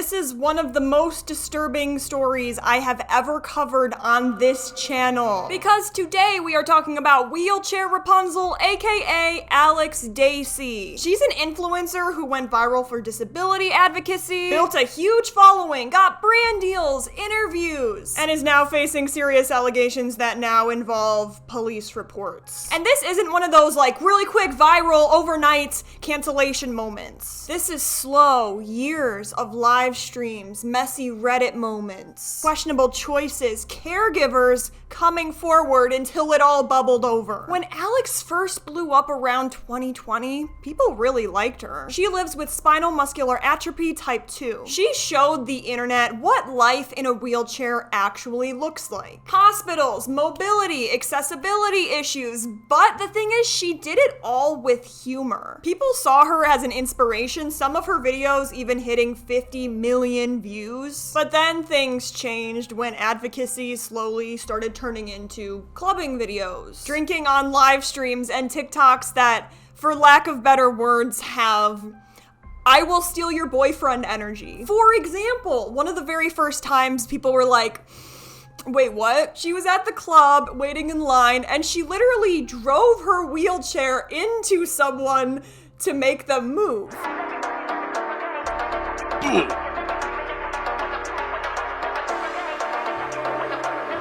this is one of the most disturbing stories I have ever covered on this channel. Because today we are talking about wheelchair Rapunzel, aka Alex Dacey. She's an influencer who went viral for disability advocacy, built a huge following, got brand deals, interviews, and is now facing serious allegations that now involve police reports. And this isn't one of those like really quick viral overnight cancellation moments. This is slow, years of live streams, messy Reddit moments, questionable choices, caregivers coming forward until it all bubbled over. When Alex first blew up around 2020, people really liked her. She lives with spinal muscular atrophy type 2. She showed the internet what life in a wheelchair actually looks like. Hospitals, mobility, accessibility issues, but the thing is she did it all with humor. People saw her as an inspiration, some of her videos even hitting 50 million views. But then things changed when advocacy slowly started turning into clubbing videos, drinking on live streams, and TikToks that, for lack of better words, have I will steal your boyfriend energy. For example, one of the very first times people were like, wait, what? She was at the club waiting in line and she literally drove her wheelchair into someone to make them move.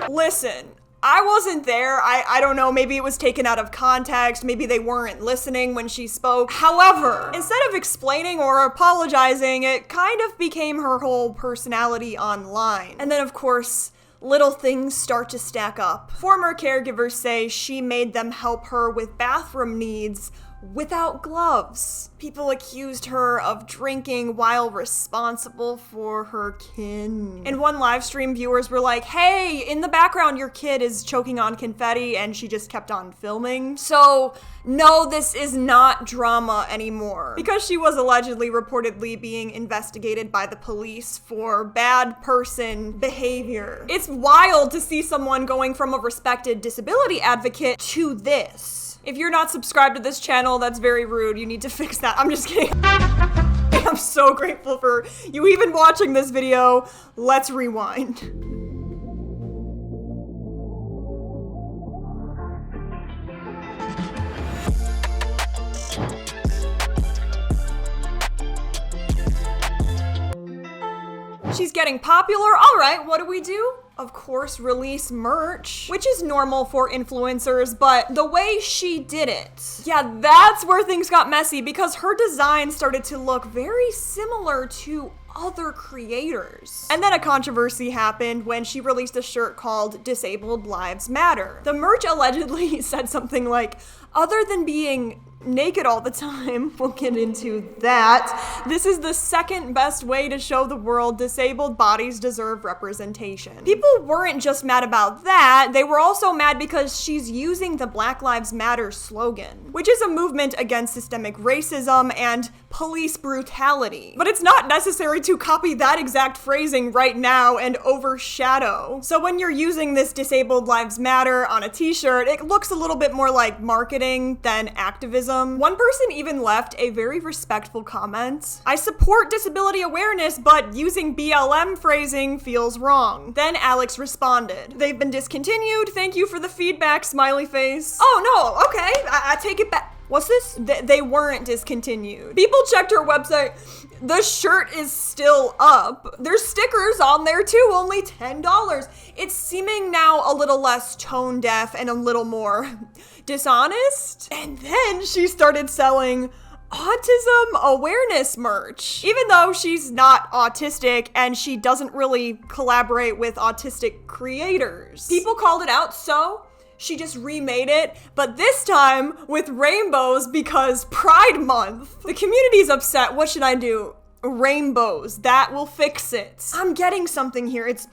Listen, I wasn't there. I don't know, maybe it was taken out of context, maybe they weren't listening when she spoke. However, instead of explaining or apologizing, it kind of became her whole personality online. And then of course, little things start to stack up. Former caregivers say she made them help her with bathroom needs without gloves. People accused her of drinking while responsible for her kin. In one live stream, viewers were like, hey, in the background your kid is choking on confetti, and she just kept on filming. So no, this is not drama anymore. Because she was allegedly reportedly being investigated by the police for bad person behavior. It's wild to see someone going from a respected disability advocate to this. If you're not subscribed to this channel, that's very rude. You need to fix that. I'm just kidding. I'm so grateful for you even watching this video. Let's rewind. She's getting popular. All right, what do? Of course, release merch, which is normal for influencers, but the way she did it, yeah, that's where things got messy because her design started to look very similar to other creators. And then a controversy happened when she released a shirt called Disabled Lives Matter. The merch allegedly said something like, other than being naked all the time, we'll get into that, this is the second best way to show the world disabled bodies deserve representation. People weren't just mad about that, they were also mad because she's using the Black Lives Matter slogan, which is a movement against systemic racism and police brutality. But it's not necessary to copy that exact phrasing right now and overshadow. So when you're using this Disabled Lives Matter on a t-shirt, it looks a little bit more like marketing than activism. One person even left a very respectful comment. I support disability awareness, but using BLM phrasing feels wrong. Then Alex responded, they've been discontinued. Thank you for the feedback, smiley face. Oh no, okay, I take it back. What's this? They weren't discontinued. People checked her website. The shirt is still up. There's stickers on there too, only $10. It's seeming now a little less tone deaf and a little more dishonest. And then she started selling autism awareness merch. Even though she's not autistic and she doesn't really collaborate with autistic creators. People called it out, so she just remade it, but this time with rainbows because Pride Month. The community's upset. What should I do? Rainbows. That will fix it. I'm getting something here. It's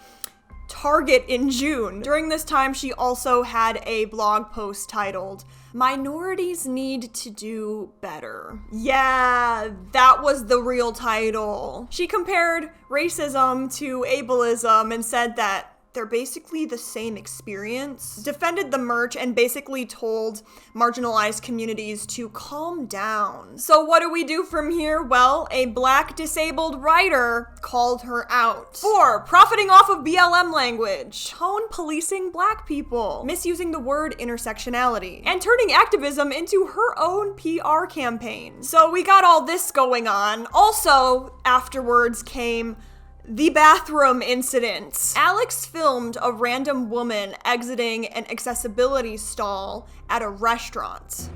Target in June. During this time, she also had a blog post titled, Minorities Need to Do Better. Yeah, that was the real title. She compared racism to ableism and said that they're basically the same experience, defended the merch and basically told marginalized communities to calm down. So what do we do from here? Well, a Black disabled writer called her out for profiting off of BLM language, tone policing Black people, misusing the word intersectionality, and turning activism into her own PR campaign. So we got all this going on. Also, afterwards came the bathroom incident. Alex filmed a random woman exiting an accessibility stall at a restaurant.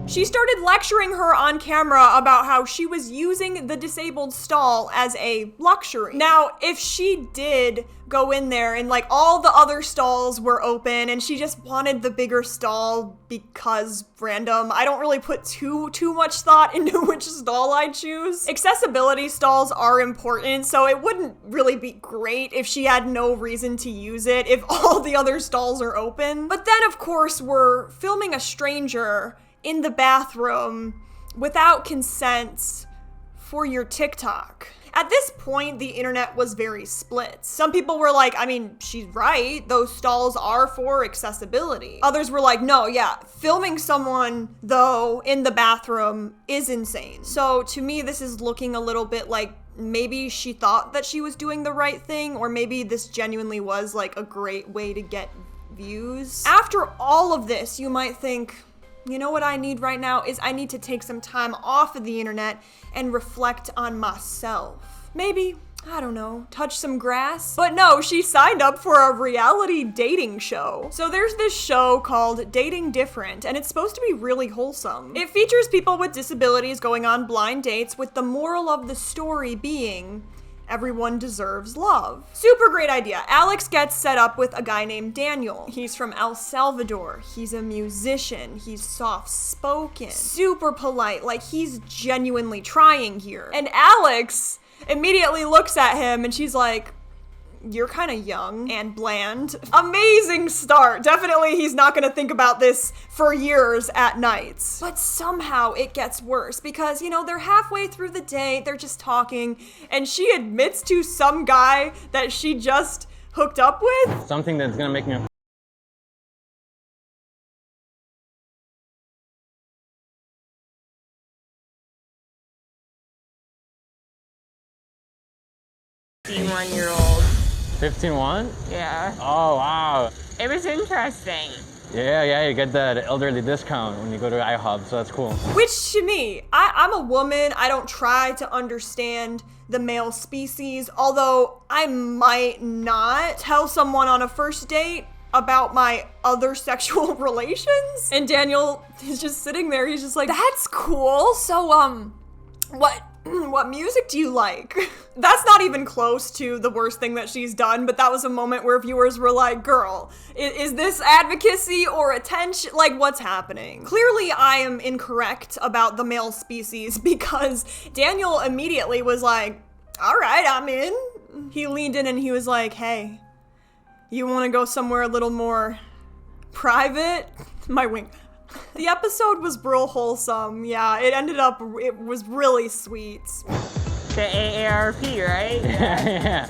She started lecturing her on camera about how she was using the disabled stall as a luxury. Now, if she did go in there and like all the other stalls were open and she just wanted the bigger stall because random, I don't really put too much thought into which stall I choose. Accessibility stalls are important, so it wouldn't really be great if she had no reason to use it if all the other stalls are open. But then, of course, we're filming a stranger in the bathroom without consent for your TikTok. At this point, the internet was very split. Some people were like, I mean, she's right, those stalls are for accessibility. Others were like, no, yeah, filming someone, though, in the bathroom is insane. So to me, this is looking a little bit like maybe she thought that she was doing the right thing, or maybe this genuinely was like a great way to get views. After all of this, you might think, you know what I need right now is I need to take some time off of the internet and reflect on myself. Maybe, I don't know, touch some grass? But no, she signed up for a reality dating show. So there's this show called Dating Different, and it's supposed to be really wholesome. It features people with disabilities going on blind dates, with the moral of the story being, everyone deserves love. Super great idea. Alex gets set up with a guy named Daniel. He's from El Salvador. He's a musician. He's soft-spoken, super polite, like he's genuinely trying here. And Alex immediately looks at him and she's like, you're kind of young and bland. Amazing start. Definitely he's not gonna think about this for years at night. But somehow it gets worse because, you know, they're halfway through the date, they're just talking, and she admits to some guy that she just hooked up with. Something that's gonna make me One-year-old. 15-1? Yeah. Oh, wow. It was interesting. Yeah, you get that elderly discount when you go to IHOP, so that's cool. Which to me, I'm a woman, I don't try to understand the male species, although I might not tell someone on a first date about my other sexual relations. And Daniel is just sitting there, he's just like, that's cool, so what music do you like? That's not even close to the worst thing that she's done, but that was a moment where viewers were like, girl, is this advocacy or attention? Like, what's happening? Clearly, I am incorrect about the male species because Daniel immediately was like, all right, I'm in. He leaned in and he was like, hey, you want to go somewhere a little more private? My wink. The episode was real wholesome. Yeah, it was really sweet. The AARP, right? Yeah.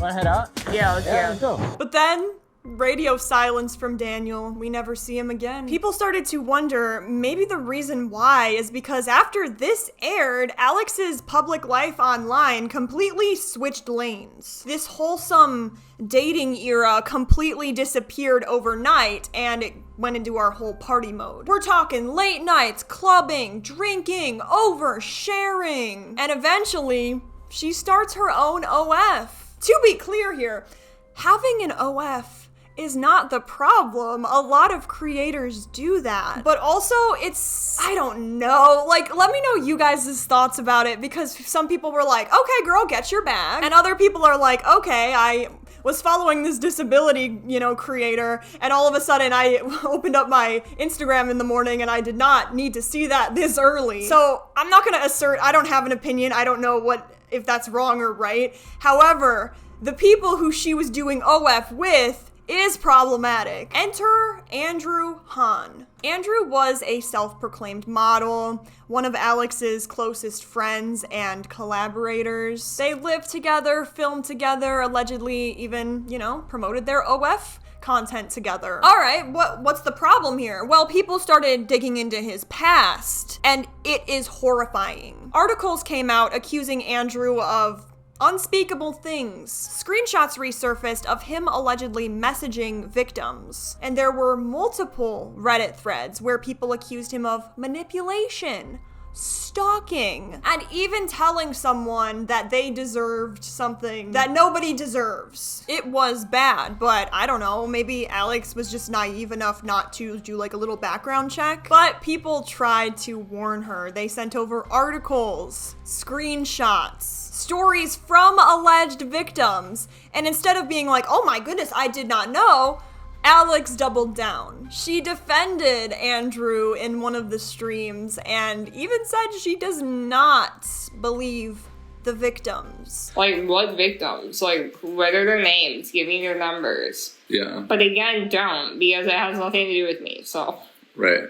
Wanna head out? Yeah, Let's go. But then, radio silence from Daniel. We never see him again. People started to wonder, maybe the reason why is because after this aired, Alex's public life online completely switched lanes. This wholesome dating era completely disappeared overnight, and it went into our whole party mode. We're talking late nights, clubbing, drinking, oversharing, and eventually, she starts her own OF. To be clear here, having an OF is not the problem. A lot of creators do that. But also, I don't know. Like, let me know you guys' thoughts about it, because some people were like, okay, girl, get your bag. And other people are like, okay, I was following this disability, creator, and all of a sudden I opened up my Instagram in the morning and I did not need to see that this early. So I'm not gonna assert, I don't have an opinion. I don't know if that's wrong or right. However, the people who she was doing OF with is problematic. Enter Andrew Han. Andrew was a self-proclaimed model, one of Alex's closest friends and collaborators. They lived together, filmed together, allegedly even, promoted their OF content together. All right, what's the problem here? Well, people started digging into his past, and it is horrifying. Articles came out accusing Andrew of unspeakable things. Screenshots resurfaced of him allegedly messaging victims, and there were multiple Reddit threads where people accused him of manipulation, stalking, and even telling someone that they deserved something that nobody deserves. It was bad, but I don't know, maybe Alex was just naive enough not to do like a little background check. But people tried to warn her. They sent over articles, screenshots, stories from alleged victims, and instead of being like, oh my goodness, I did not know, Alex doubled down. She defended Andrew in one of the streams and even said she does not believe the victims. Like, what victims? Like, what are their names? Give me their numbers. Yeah. But again, don't, because it has nothing to do with me, so. Right.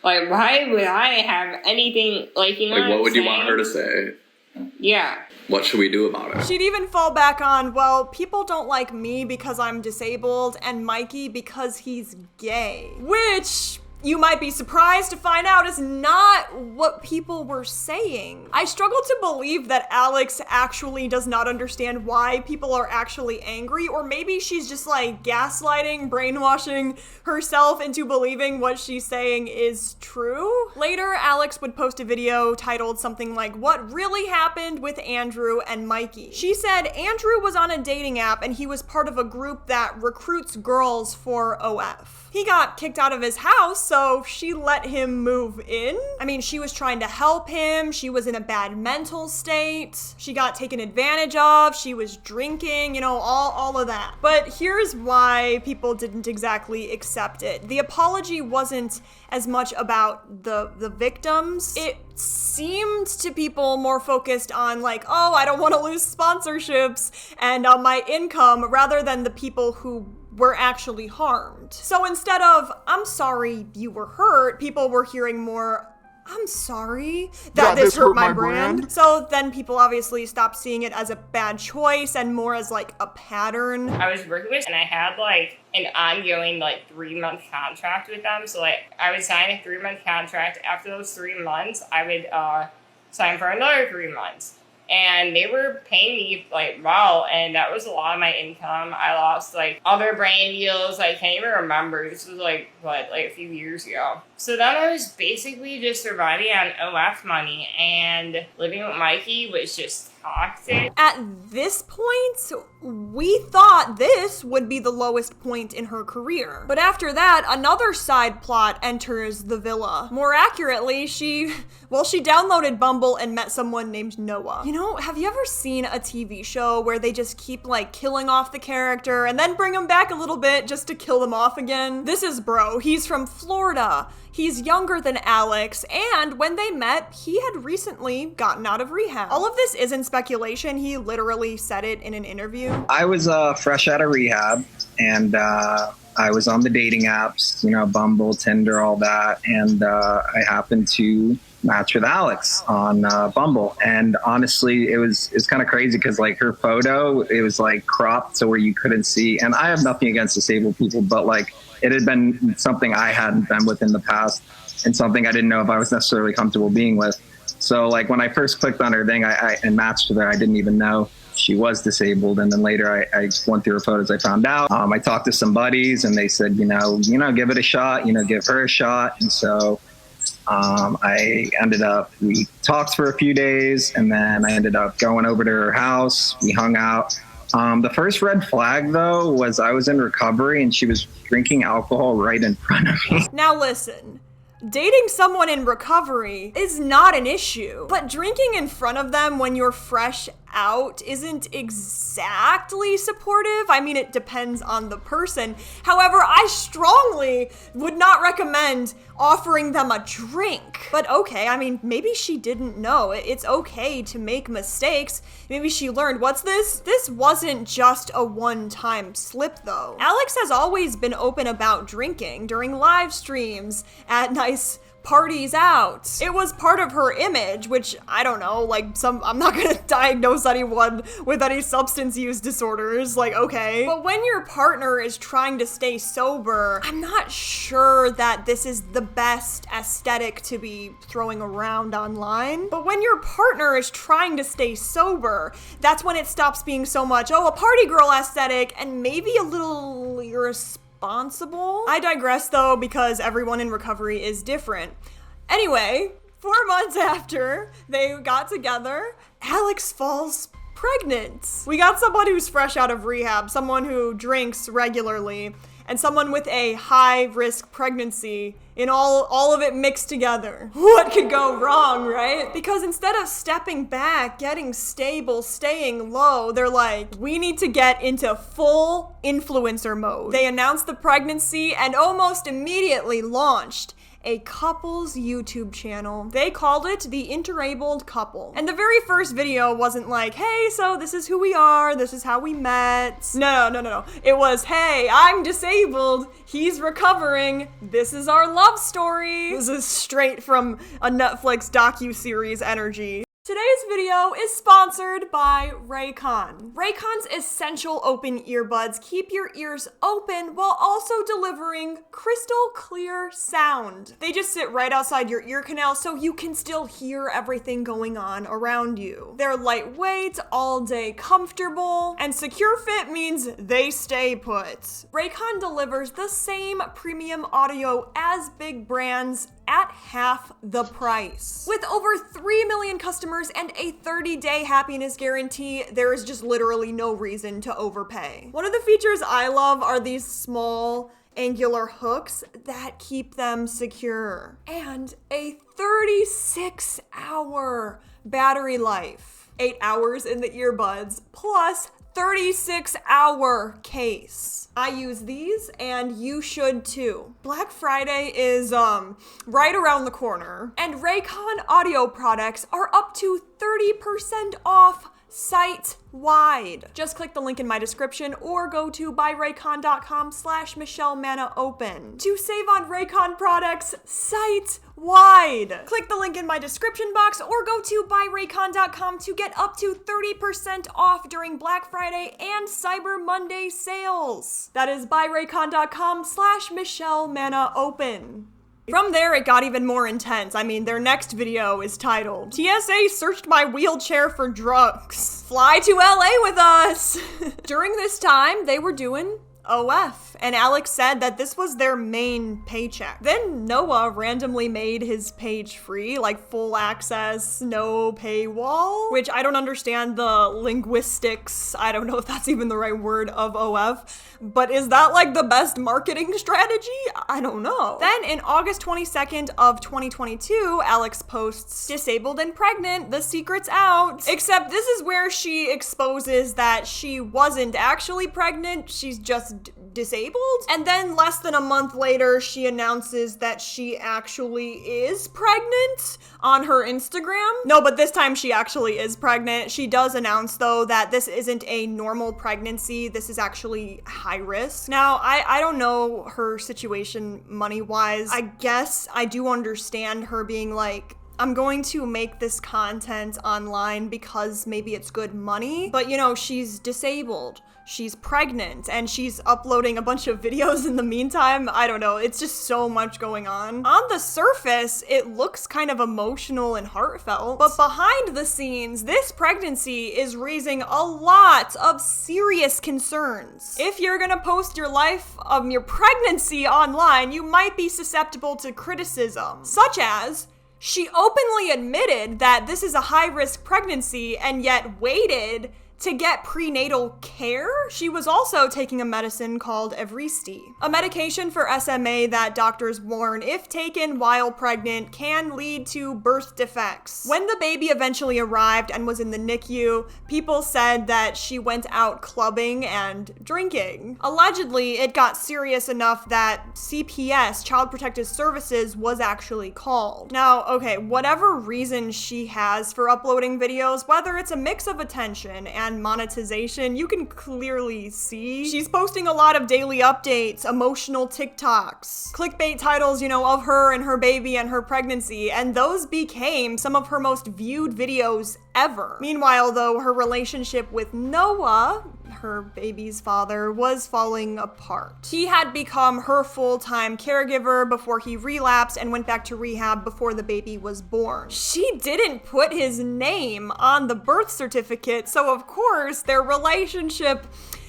Like, why would I have anything, like, what would you want her to say? Yeah. What should we do about it? She'd even fall back on, well, people don't like me because I'm disabled and Mikey because he's gay. Which, you might be surprised to find out, is not what people were saying. I struggle to believe that Alex actually does not understand why people are actually angry, or maybe she's just like gaslighting, brainwashing herself into believing what she's saying is true. Later, Alex would post a video titled something like, "What really happened with Andrew and Mikey?" She said Andrew was on a dating app and he was part of a group that recruits girls for OF. He got kicked out of his house, so she let him move in. I mean, she was trying to help him. She was in a bad mental state. She got taken advantage of. She was drinking, all of that. But here's why people didn't exactly accept it. The apology wasn't as much about the victims. It seemed to people more focused on like, oh, I don't want to lose sponsorships and my income, rather than the people who were actually harmed. So instead of, I'm sorry you were hurt, people were hearing more, I'm sorry that this hurt my brand. So then people obviously stopped seeing it as a bad choice and more as like a pattern. I was working with, and I had like an ongoing 3-month contract with them. So I would sign a 3-month contract. After those 3 months, I would sign for another 3 months. And they were paying me well, and that was a lot of my income. I lost other brand deals. I can't even remember. This was a few years ago. So then I was basically just surviving on OF money, and living with Mikey was just toxic. At this point, we thought this would be the lowest point in her career. But after that, another side plot enters the villa. More accurately, she downloaded Bumble and met someone named Noah. Have you ever seen a TV show where they just keep killing off the character and then bring them back a little bit just to kill them off again? This is Bro. He's from Florida. He's younger than Alex, and when they met, he had recently gotten out of rehab. All of this isn't speculation. He literally said it in an interview. I was fresh out of rehab, and I was on the dating apps, Bumble, Tinder, all that, and I happened to match with Alex on Bumble. And honestly, it's kind of crazy because her photo, it was cropped to where you couldn't see. And I have nothing against disabled people, but it had been something I hadn't been with in the past and something I didn't know if I was necessarily comfortable being with. So when I first clicked on her thing and matched with her, I didn't even know she was disabled. And then later I went through her photos, I found out. I talked to some buddies and they said, give it a shot, give her a shot. And so we talked for a few days, and then I ended up going over to her house. We hung out. The first red flag, though, was I was in recovery and she was drinking alcohol right in front of me. Now listen, dating someone in recovery is not an issue, but drinking in front of them when you're fresh out isn't exactly supportive. I mean, it depends on the person. However, I strongly would not recommend offering them a drink. But okay, I mean, maybe she didn't know. It's okay to make mistakes. Maybe she learned. What's this? This wasn't just a one-time slip, though. Alex has always been open about drinking during live streams, at nice parties out. It was part of her image, which I don't know, like I'm not gonna diagnose anyone with any substance use disorders, like okay. But when your partner is trying to stay sober, I'm not sure that this is the best aesthetic to be throwing around online. But when your partner is trying to stay sober, that's when it stops being so much, oh, a party girl aesthetic, and maybe a little irresponsible. I digress though, because everyone in recovery is different. Anyway, 4 months after they got together, Alex falls pregnant. We got someone who's fresh out of rehab, someone who drinks regularly, and someone with a high-risk pregnancy in all of it mixed together. What could go wrong, right? Because instead of stepping back, getting stable, staying low, they're like, we need to get into full influencer mode. They announced the pregnancy and almost immediately launched a couple's YouTube channel. They called it The Interabled Couple. And the very first video wasn't like, hey, so this is who we are, this is how we met. No. It was, hey, I'm disabled, he's recovering, this is our love story. This is straight from a Netflix docuseries energy. Today's video is sponsored by Raycon. Raycon's essential open earbuds keep your ears open while also delivering crystal clear sound. They just sit right outside your ear canal so you can still hear everything going on around you. They're lightweight, all day comfortable, and secure fit means they stay put. Raycon delivers the same premium audio as big brands at half the price. With over 3 million customers and a 30-day happiness guarantee, there is just literally no reason to overpay. One of the features I love are these small angular hooks that keep them secure. And a 36-hour battery life. 8 hours in the earbuds, plus 36-hour case. I use these and you should too. Black Friday is right around the corner, and Raycon audio products are up to 30% off site-wide. Just click the link in my description or go to buyraycon.com/MichelleManaOpen to save on Raycon products site-wide. Click the link in my description box or go to buyraycon.com to get up to 30% off during Black Friday and Cyber Monday sales. That is buyraycon.com/MichelleManaOpen. From there, it got even more intense. I mean, their next video is titled, TSA searched my wheelchair for drugs. Fly to LA with us. During this time, they were doing OF, and Alex said that this was their main paycheck. Then Noah randomly made his page free, like full access, no paywall, which I don't understand the linguistics, I don't know if that's even the right word, of OF, but is that like the best marketing strategy? I don't know. Then in August 22nd of 2022, Alex posts, disabled and pregnant, the secret's out. Except this is where she exposes that she wasn't actually pregnant, she's just disabled. And then less than a month later, she announces that she actually is pregnant on her Instagram. No, but this time she actually is pregnant. She does announce though that this isn't a normal pregnancy. This is actually high risk. Now, I don't know her situation money-wise. I guess I do understand her being like, I'm going to make this content online because maybe it's good money, but you know, she's disabled. She's pregnant and she's uploading a bunch of videos in the meantime. I don't know. It's just so much going on. On the surface, it looks kind of emotional and heartfelt, but behind the scenes, this pregnancy is raising a lot of serious concerns. If you're gonna post your life of your pregnancy online, you might be susceptible to criticism, such as, she openly admitted that this is a high-risk pregnancy and yet waited to get prenatal care. She was also taking a medicine called Evrysdi, a medication for SMA that doctors warn, if taken while pregnant, can lead to birth defects. When the baby eventually arrived and was in the NICU, people said that she went out clubbing and drinking. Allegedly, it got serious enough that CPS, Child Protective Services, was actually called. Now, okay, whatever reason she has for uploading videos, whether it's a mix of attention and monetization, you can clearly see she's posting a lot of daily updates, emotional TikToks, clickbait titles, of her and her baby and her pregnancy, and those became some of her most viewed videos ever. Meanwhile, though, her relationship with Noah, her baby's father, was falling apart. He had become her full-time caregiver before he relapsed and went back to rehab before the baby was born. She didn't put his name on the birth certificate, so of course their relationship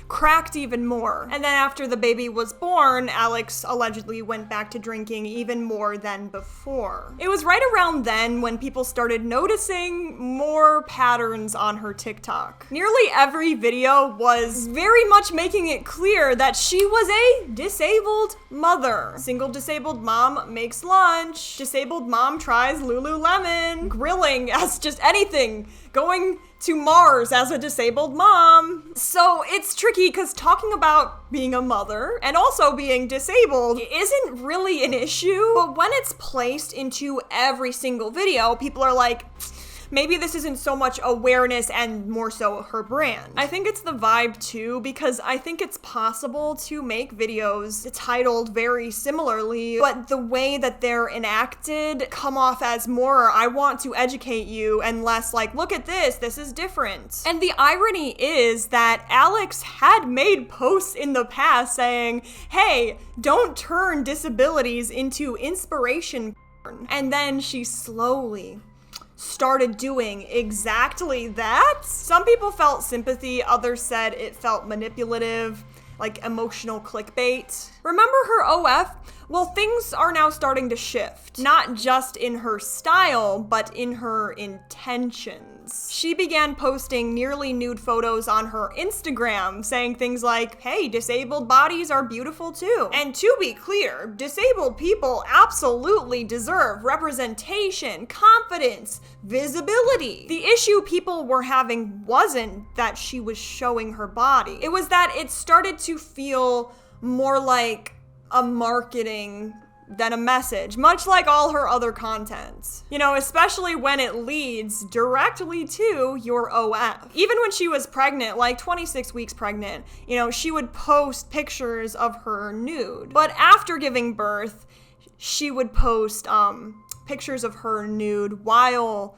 cracked even more. And then after the baby was born, Alex allegedly went back to drinking even more than before. It was right around then when people started noticing more patterns on her TikTok. Nearly every video was very much making it clear that she was a disabled mother. Single disabled mom makes lunch. Disabled mom tries Lululemon. Grilling as just anything. Going to Mars as a disabled mom. So it's tricky because talking about being a mother and also being disabled isn't really an issue, but when it's placed into every single video, people are like, maybe this isn't so much awareness and more so her brand. I think it's the vibe too, because I think it's possible to make videos titled very similarly, but the way that they're enacted come off as more, I want to educate you, and less like, look at this is different. And the irony is that Alex had made posts in the past saying, hey, don't turn disabilities into inspiration. And then she slowly started doing exactly that. Some people felt sympathy, others said it felt manipulative, like emotional clickbait. Remember her OF? Well, things are now starting to shift, not just in her style, but in her intentions. She began posting nearly nude photos on her Instagram, saying things like, hey, disabled bodies are beautiful too. And to be clear, disabled people absolutely deserve representation, confidence, visibility. The issue people were having wasn't that she was showing her body. It was that it started to feel more like a marketing than a message, much like all her other content. Especially when it leads directly to your OF. Even when she was pregnant, like 26 weeks pregnant, she would post pictures of her nude. But after giving birth, she would post pictures of her nude while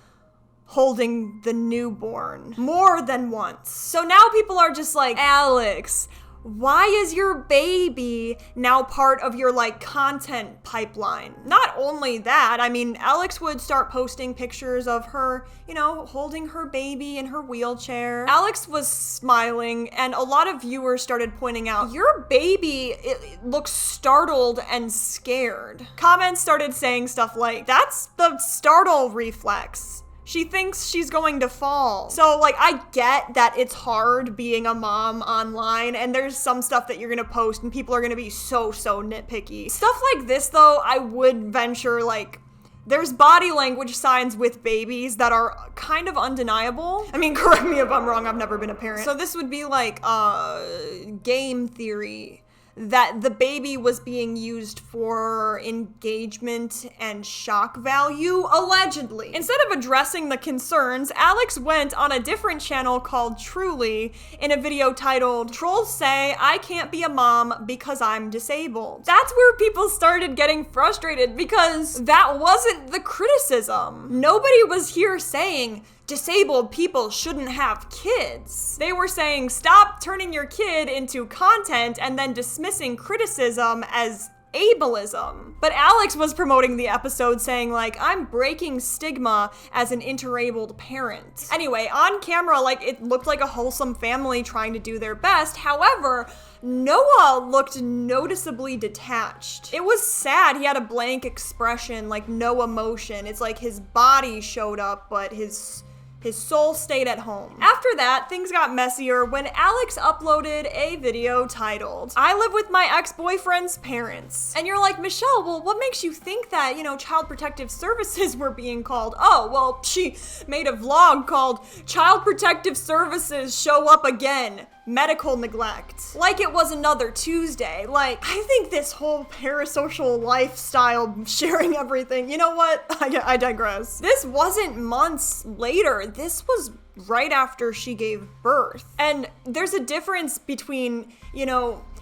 holding the newborn more than once. So now people are just like, Alex, why is your baby now part of your content pipeline? Not only that, Alex would start posting pictures of her, holding her baby in her wheelchair. Alex was smiling, and a lot of viewers started pointing out, your baby it looks startled and scared. Comments started saying stuff like, that's the startle reflex. She thinks she's going to fall. So, I get that it's hard being a mom online, and there's some stuff that you're gonna post and people are gonna be so nitpicky. Stuff like this, though, I would venture, there's body language signs with babies that are kind of undeniable. Correct me if I'm wrong, I've never been a parent. So this would be game theory, that the baby was being used for engagement and shock value, allegedly. Instead of addressing the concerns, Alex went on a different channel called Truly in a video titled, Trolls Say I Can't Be a Mom Because I'm Disabled. That's where people started getting frustrated, because that wasn't the criticism. Nobody was here saying disabled people shouldn't have kids. They were saying, stop turning your kid into content and then dismissing criticism as ableism. But Alex was promoting the episode saying I'm breaking stigma as an interabled parent. Anyway, on camera, it looked like a wholesome family trying to do their best. However, Noah looked noticeably detached. It was sad. He had a blank expression, no emotion. It's his body showed up, but his His soul stayed at home. After that, things got messier when Alex uploaded a video titled, "I live with my ex-boyfriend's parents." And you're like, Michelle, well, what makes you think that, Child Protective Services were being called? Oh, well, she made a vlog called "Child Protective Services Show Up Again. Medical Neglect." Like it was another Tuesday. Like, I think this whole parasocial lifestyle, sharing everything, you know what? I digress. This wasn't months later. This was right after she gave birth. And there's a difference between,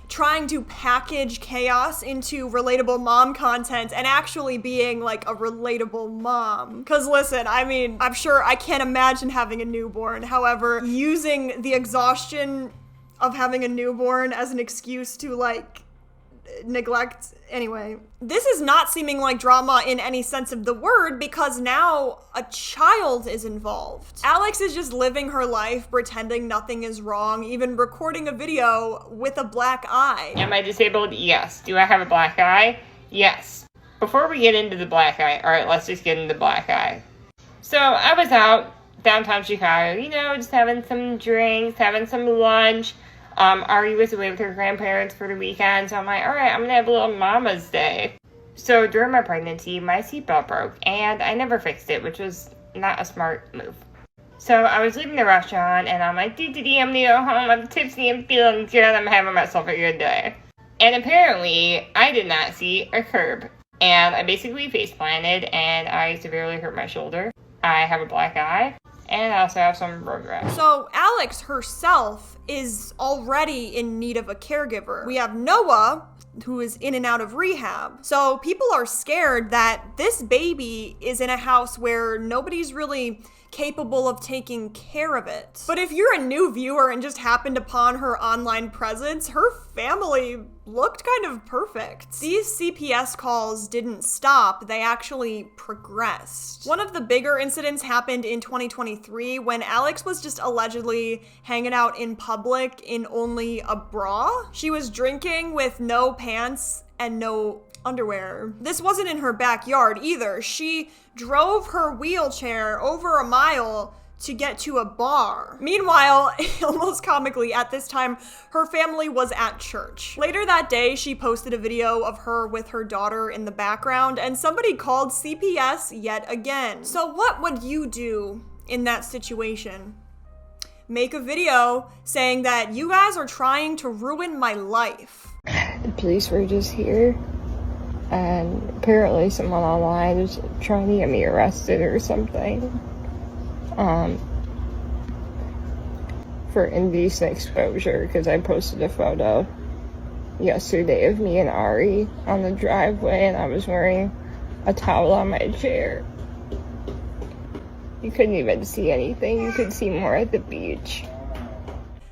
trying to package chaos into relatable mom content and actually being like a relatable mom. Cause listen, I'm sure I can't imagine having a newborn. However, using the exhaustion of having a newborn as an excuse to like neglect. Anyway, this is not seeming like drama in any sense of the word because now a child is involved. Alex is just living her life, pretending nothing is wrong, even recording a video with a black eye. Am I disabled? Yes. Do I have a black eye? Yes. Before we get into the black eye, alright, let's just get into the black eye. So I was out downtown Chicago, just having some drinks, having some lunch. Ari was away with her grandparents for the weekend, so I'm like, alright, I'm gonna have a little mama's day. So during my pregnancy, my seatbelt broke, and I never fixed it, which was not a smart move. So I was leaving the restaurant, and I'm like, I'm gonna go home, I'm tipsy and feeling good, I'm having myself a good day. And apparently, I did not see a curb. And I basically face planted, and I severely hurt my shoulder. I have a black eye, and I also have some road rash. So Alex herself is already in need of a caregiver. We have Noah, who is in and out of rehab. So people are scared that this baby is in a house where nobody's really capable of taking care of it. But if you're a new viewer and just happened upon her online presence, her family looked kind of perfect. These CPS calls didn't stop, they actually progressed. One of the bigger incidents happened in 2023 when Alex was just allegedly hanging out in public in only a bra. She was drinking with no pants and no underwear. This wasn't in her backyard either. She drove her wheelchair over a mile to get to a bar. Meanwhile, almost comically, at this time, her family was at church. Later that day, she posted a video of her with her daughter in the background, and somebody called CPS yet again. So what would you do in that situation? Make a video saying that you guys are trying to ruin my life. The police were just here, and apparently someone online is trying to get me arrested or something. For indecent exposure, because I posted a photo yesterday of me and Ari on the driveway, and I was wearing a towel on my chair. You couldn't even see anything. You could see more at the beach.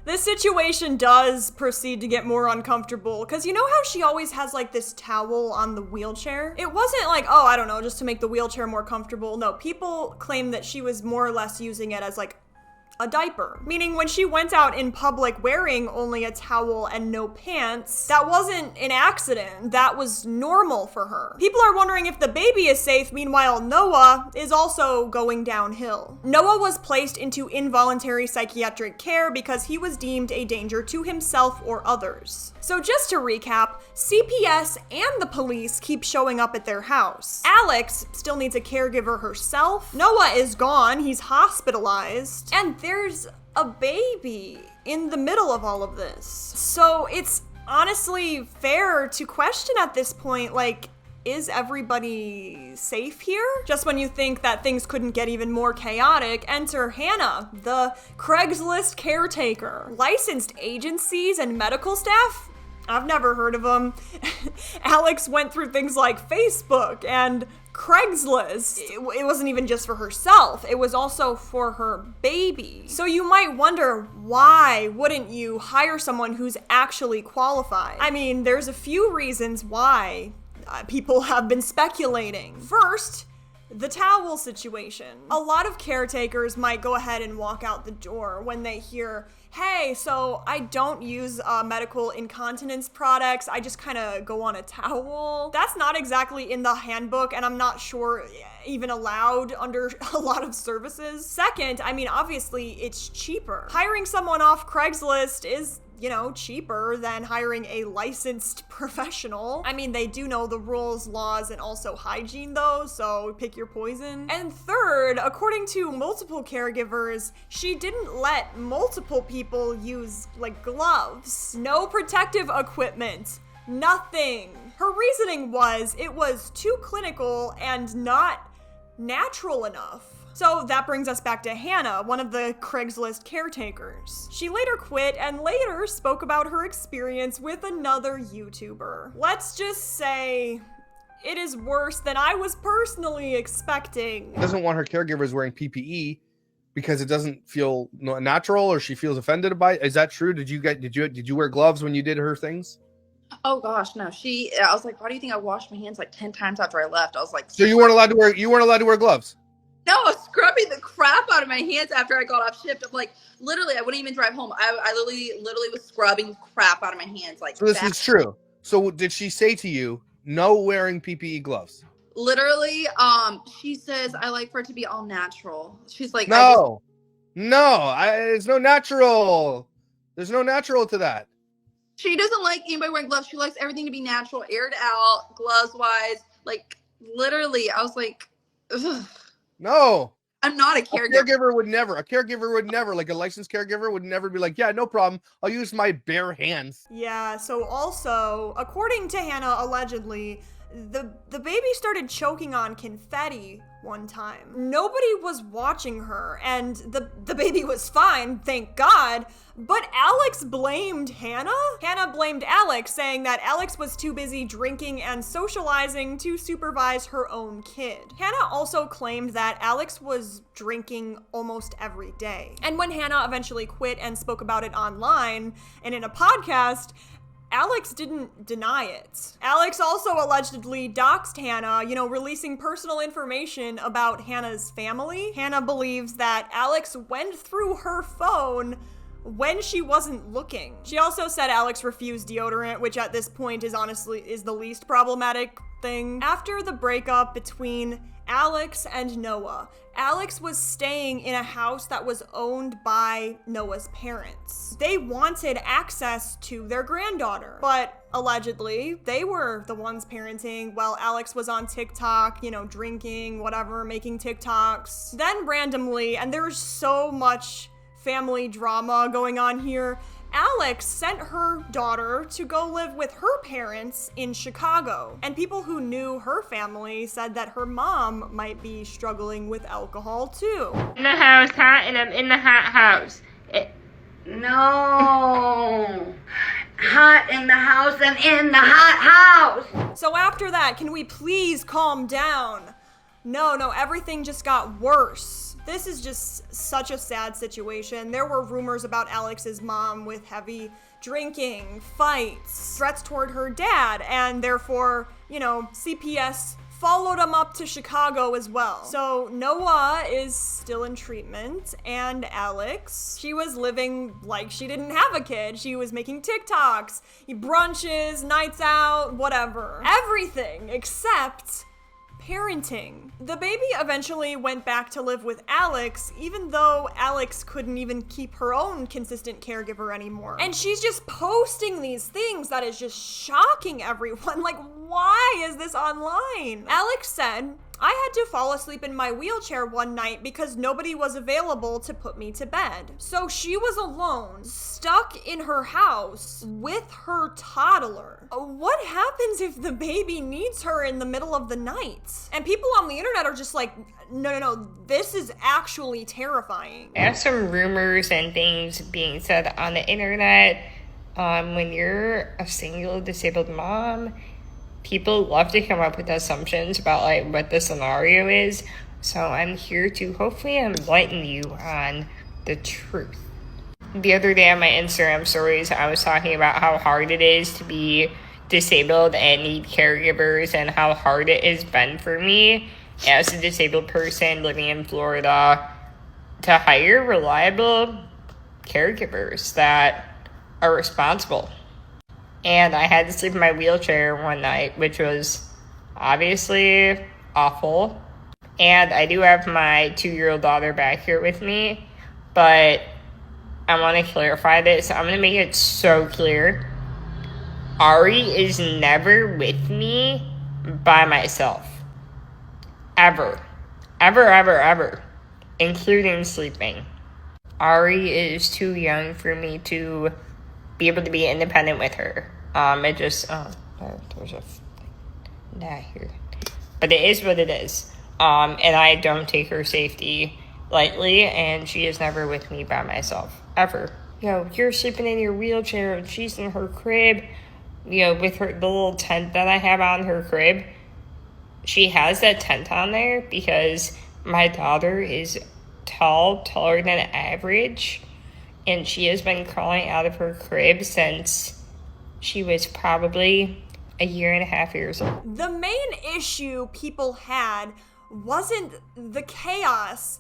This situation does proceed to get more uncomfortable, because you know how she always has like this towel on the wheelchair? It wasn't like, oh, I don't know, just to make the wheelchair more comfortable. No, people claim that she was more or less using it as like a diaper. Meaning when she went out in public wearing only a towel and no pants, that wasn't an accident. That was normal for her. People are wondering if the baby is safe. Meanwhile, Noah is also going downhill. Noah was placed into involuntary psychiatric care because he was deemed a danger to himself or others. So just to recap, CPS and the police keep showing up at their house. Alex still needs a caregiver herself. Noah is gone, he's hospitalized, and there's a baby in the middle of all of this. So it's honestly fair to question at this point, like, is everybody safe here? Just when you think that things couldn't get even more chaotic, enter Hannah, the Craigslist caretaker. Licensed agencies and medical staff? I've never heard of them. Alex went through things like Facebook and Craigslist. It wasn't even just for herself, it was also for her baby. So you might wonder, why wouldn't you hire someone who's actually qualified? I mean, there's a few reasons why people have been speculating. First, The towel situation. A lot of caretakers might go ahead and walk out the door when they hear, hey, so I don't use medical incontinence products, I just kind of go on a towel. That's not exactly in the handbook, and I'm not sure even allowed under a lot of services. Second, I mean, obviously it's cheaper. Hiring someone off Craigslist is, you know, cheaper than hiring a licensed professional. I mean, they do know the rules, laws, and also hygiene though, so pick your poison. And third, according to multiple caregivers, she didn't let multiple people use, like, gloves. No protective equipment. Nothing. Her reasoning was it was too clinical and not natural enough. So that brings us back to Hannah, one of the Craigslist caretakers. She later quit and later spoke about her experience with another YouTuber. Let's just say it is worse than I was personally expecting. Doesn't want her caregivers wearing PPE because it doesn't feel natural, or she feels offended by it. Is that true? Did you wear gloves when you did her things? Oh gosh, no. I was like, why do you think I washed my hands like 10 times after I left? I was like, so you weren't allowed to wear gloves? No, I was scrubbing the crap out of my hands after I got off shift. I'm like, literally, I wouldn't even drive home. I literally was scrubbing crap out of my hands. Like, so this is true. So did she say to you, no wearing PPE gloves? Literally, she says, I like for it to be all natural. She's like, there's no natural. There's no natural to that. She doesn't like anybody wearing gloves. She likes everything to be natural, aired out, gloves wise. Like, literally, I was like, ugh. No. I'm not a caregiver. A caregiver would never, like a licensed caregiver would never be like, yeah, no problem. I'll use my bare hands. Yeah, so also, according to Hannah, allegedly, the baby started choking on confetti one time. Nobody was watching her, and the baby was fine, thank God, but Alex blamed Hannah? Hannah blamed Alex, saying that Alex was too busy drinking and socializing to supervise her own kid. Hannah also claimed that Alex was drinking almost every day. And when Hannah eventually quit and spoke about it online and in a podcast, Alex didn't deny it. Alex also allegedly doxed Hannah, releasing personal information about Hannah's family. Hannah believes that Alex went through her phone when she wasn't looking. She also said Alex refused deodorant, which at this point is the least problematic thing. After the breakup between Alex and Noah, Alex was staying in a house that was owned by Noah's parents. They wanted access to their granddaughter, but allegedly they were the ones parenting while Alex was on TikTok, drinking, whatever, making TikToks. Then randomly, and there's so much family drama going on here, Alex sent her daughter to go live with her parents in Chicago. And people who knew her family said that her mom might be struggling with alcohol too. In the house, hot, and I'm in the hot house. No. Hot in the house and in the hot house. So after that, can we please calm down? No, everything just got worse. This is just such a sad situation. There were rumors about Alex's mom with heavy drinking, fights, threats toward her dad, and therefore, CPS followed him up to Chicago as well. So Noah is still in treatment, and Alex, she was living like she didn't have a kid. She was making TikToks, brunches, nights out, whatever. Everything except parenting. The baby eventually went back to live with Alex, even though Alex couldn't even keep her own consistent caregiver anymore. And she's just posting these things that is just shocking everyone. Like, why is this online? Alex said, I had to fall asleep in my wheelchair one night because nobody was available to put me to bed. So she was alone, stuck in her house with her toddler. What happens if the baby needs her in the middle of the night? And people on the internet are just like, no, this is actually terrifying. There's some rumors and things being said on the internet. When you're a single disabled mom, people love to come up with assumptions about what the scenario is. So I'm here to hopefully enlighten you on the truth. The other day on my Instagram stories, I was talking about how hard it is to be disabled and need caregivers and how hard it has been for me. as a disabled person living in Florida to hire reliable caregivers that are responsible. And I had to sleep in my wheelchair one night, which was obviously awful. And I do have my 2-year-old daughter back here with me, but I want to clarify this. I'm going to make it so clear. Ari is never with me by myself. Ever. Ever, ever, ever. Including sleeping. Ari is too young for me to be able to be independent with her. There's a nah here. But it is what it is. And I don't take her safety lightly, and she is never with me by myself. Ever. You're sleeping in your wheelchair, and she's in her crib, with the little tent that I have on her crib. She has that tent on there because my daughter is taller than average, and she has been crawling out of her crib since she was probably 1.5 years old. The main issue people had wasn't the chaos,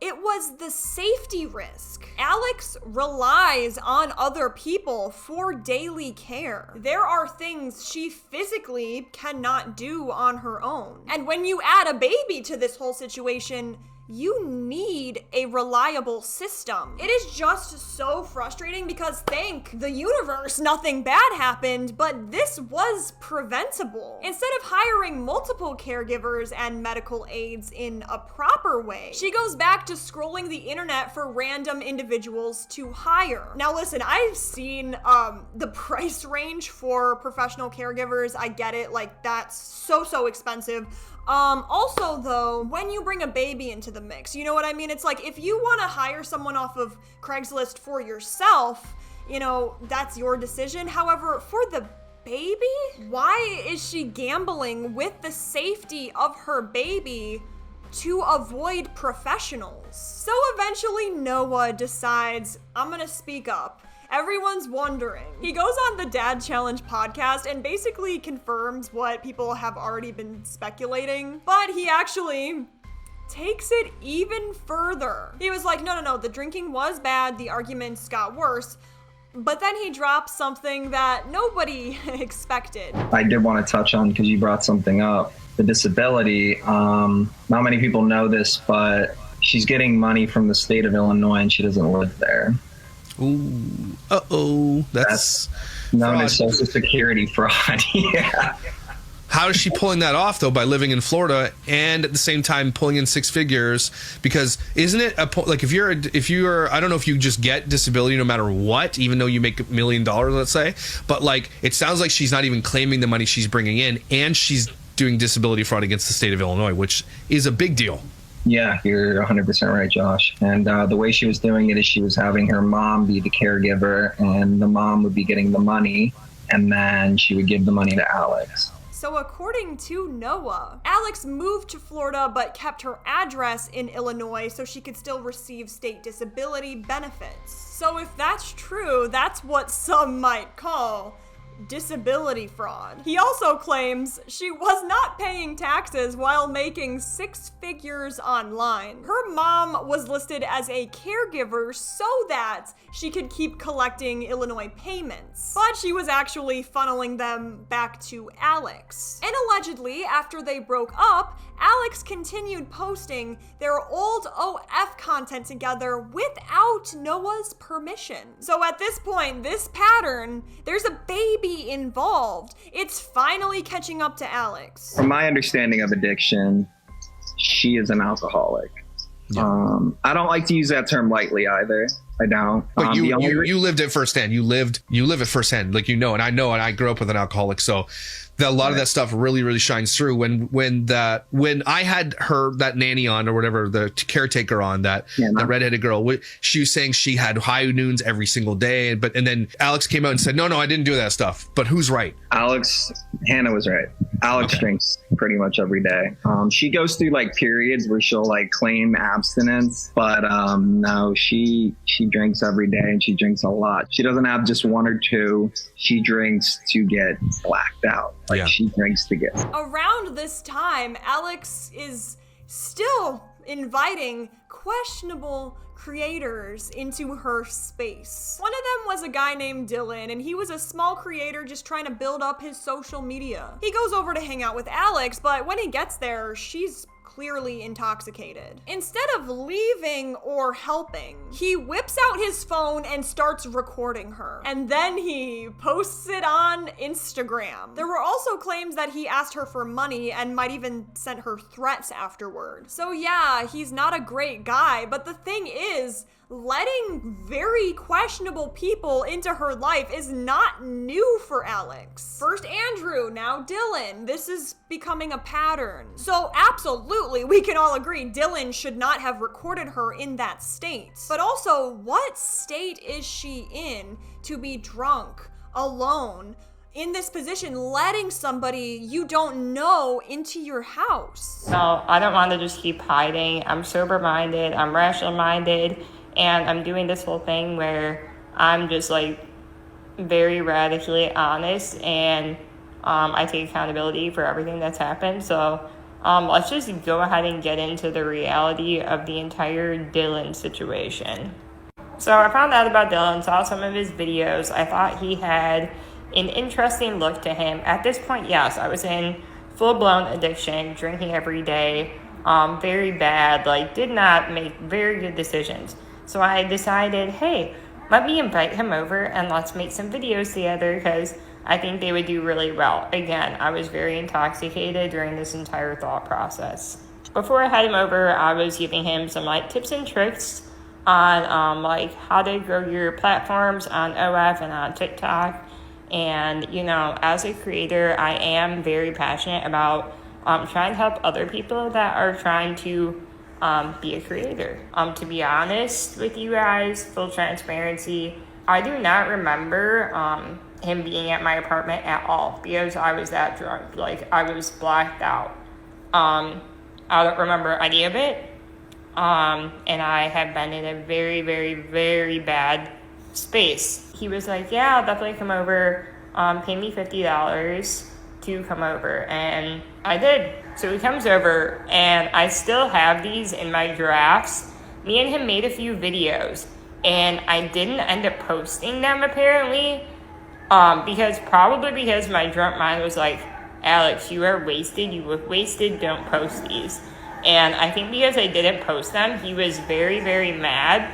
it was the safety risk. Alex relies on other people for daily care. There are things she physically cannot do on her own. And when you add a baby to this whole situation, you need a reliable system. It is just so frustrating because thank the universe nothing bad happened, but this was preventable. Instead of hiring multiple caregivers and medical aides in a proper way, she goes back to scrolling the internet for random individuals to hire. Now listen, I've seen the price range for professional caregivers. I get it, like that's so expensive. Also though, when you bring a baby into the mix, you know what I mean? It's like, if you want to hire someone off of Craigslist for yourself, that's your decision. However, for the baby, why is she gambling with the safety of her baby to avoid professionals? So eventually Noah decides, I'm gonna speak up. Everyone's wondering. He goes on the Dad Challenge podcast and basically confirms what people have already been speculating, but he actually takes it even further. He was like, no, the drinking was bad, the arguments got worse, but then he drops something that nobody expected. I did want to touch on, because you brought something up, the disability. Not many people know this, but she's getting money from the state of Illinois and she doesn't live there. Ooh, that's known as Social Security fraud. Yeah. How is she pulling that off though? By living in Florida and at the same time pulling in 6 figures? Because isn't it like if you're I don't know if you just get disability no matter what, even though you make $1 million, let's say, but like it sounds like she's not even claiming the money she's bringing in, and she's doing disability fraud against the state of Illinois, which is a big deal. Yeah, you're 100% right, Josh. And the way she was doing it is she was having her mom be the caregiver, and the mom would be getting the money, and then she would give the money to Alex. So according to Noah, Alex moved to Florida but kept her address in Illinois so she could still receive state disability benefits. So if that's true, that's what some might call disability fraud. He also claims she was not paying taxes while making 6 figures online. Her mom was listed as a caregiver so that she could keep collecting Illinois payments, but she was actually funneling them back to Alex. And allegedly, after they broke up, Alex continued posting their old OF content together without Noah's permission. So at this point, this pattern, there's a baby involved. It's finally catching up to Alex. From my understanding of addiction, she is an alcoholic. Yeah. I don't like to use that term lightly either. I don't. But you lived it firsthand. You live it firsthand, like and I grew up with an alcoholic, so a lot of that stuff really shines through. When I had that nanny on, or whatever, the caretaker on, that redheaded girl, she was saying she had high noons every single day, and then Alex came out and said, no, I didn't do that stuff. But who's right? Hannah was right. Alex drinks pretty much every day. She goes through like periods where she'll like claim abstinence, but no, she drinks every day and she drinks a lot. She doesn't have just one or two. She drinks to get blacked out. Like she drinks to get. Around this time, Alex is still inviting questionable creators into her space. One of them was a guy named Dylan, and he was a small creator just trying to build up his social media. He goes over to hang out with Alex, but when he gets there, she's clearly intoxicated. Instead of leaving or helping, he whips out his phone and starts recording her. And then he posts it on Instagram. There were also claims that he asked her for money and might even sent her threats afterward. So yeah, he's not a great guy, but the thing is, letting very questionable people into her life is not new for Alex. First Andrew, now Dylan. This is becoming a pattern. So absolutely, we can all agree Dylan should not have recorded her in that state. But also, what state is she in to be drunk, alone, in this position, letting somebody you don't know into your house? No, I don't want to just keep hiding. I'm sober-minded, I'm rational-minded, and I'm doing this whole thing where I'm just like very radically honest, and I take accountability for everything that's happened. So let's just go ahead and get into the reality of the entire Dylan situation. So I found out about Dylan, saw some of his videos. I thought he had an interesting look to him. At this point, yes, I was in full-blown addiction, drinking every day, very bad, like did not make very good decisions. So I decided, hey, let me invite him over and let's make some videos together because I think they would do really well. Again, I was very intoxicated during this entire thought process. Before I had him over, I was giving him some like tips and tricks on like how to grow your platforms on OF and on TikTok. And, you know, as a creator, I am very passionate about trying to help other people that are trying to be a creator. To be honest with you guys, full transparency, I do not remember him being at my apartment at all because I was that drunk. Like, I was blacked out. I don't remember any of it. And I have been in a very, very, very bad space. He was like, yeah, I'll definitely come over. Pay me $50 to come over. And I did. So he comes over, and I still have these in my drafts. Me and him made a few videos, and I didn't end up posting them apparently, probably because my drunk mind was like, Alex, you are wasted, you look wasted, don't post these. And I think because I didn't post them, he was very, very mad.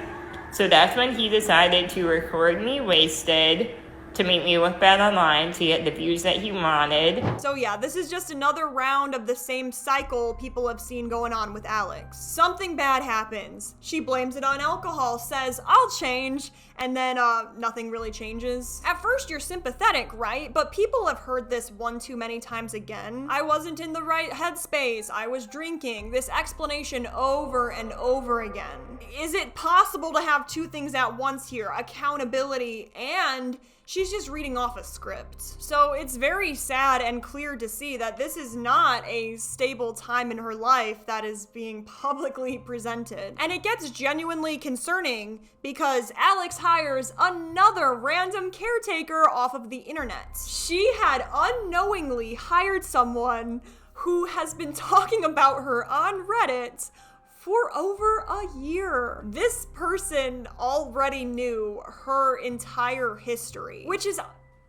So that's when he decided to record me wasted to make me look bad online to get the views that he wanted. So yeah, this is just another round of the same cycle people have seen going on with Alex. Something bad happens. She blames it on alcohol, says, I'll change, and then nothing really changes. At first you're sympathetic, right? But people have heard this one too many times again. I wasn't in the right headspace. I was drinking. This explanation over and over again. Is it possible to have two things at once here? Accountability and she's just reading off a script. So it's very sad and clear to see that this is not a stable time in her life that is being publicly presented. And it gets genuinely concerning because Alex hires another random caretaker off of the internet. She had unknowingly hired someone who has been talking about her on Reddit for over a year. This person already knew her entire history, which is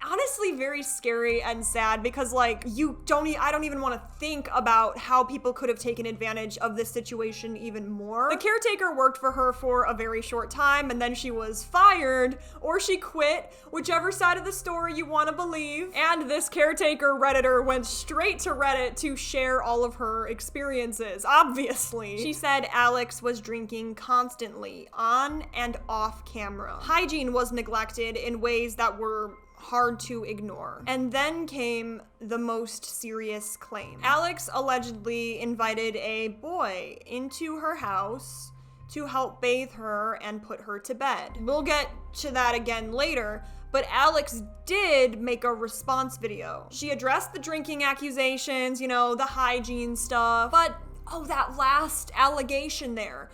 honestly very scary and sad because like I don't even want to think about how people could have taken advantage of this situation even more. The caretaker worked for her for a very short time and then she was fired or she quit, whichever side of the story you want to believe. And this caretaker Redditor went straight to Reddit to share all of her experiences, obviously. She said Alex was drinking constantly on and off camera. Hygiene was neglected in ways that were hard to ignore. And then came the most serious claim. Alex allegedly invited a boy into her house to help bathe her and put her to bed. We'll get to that again later, but Alex did make a response video. She addressed the drinking accusations, you know, the hygiene stuff, but that last allegation there.